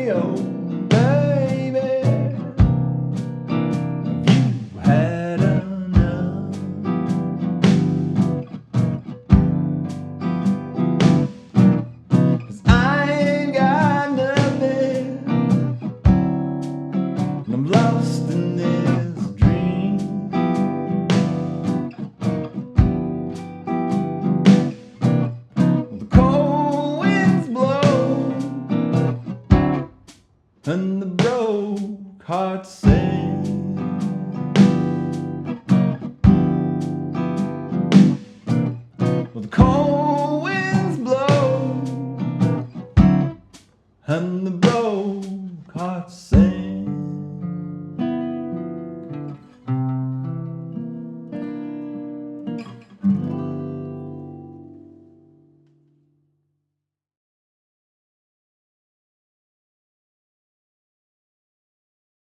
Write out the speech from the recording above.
me, oh baby, have you had enough? 'Cause I ain't got nothing, and I'm lost in this dream. The cold winds blow and the broke hearts sing.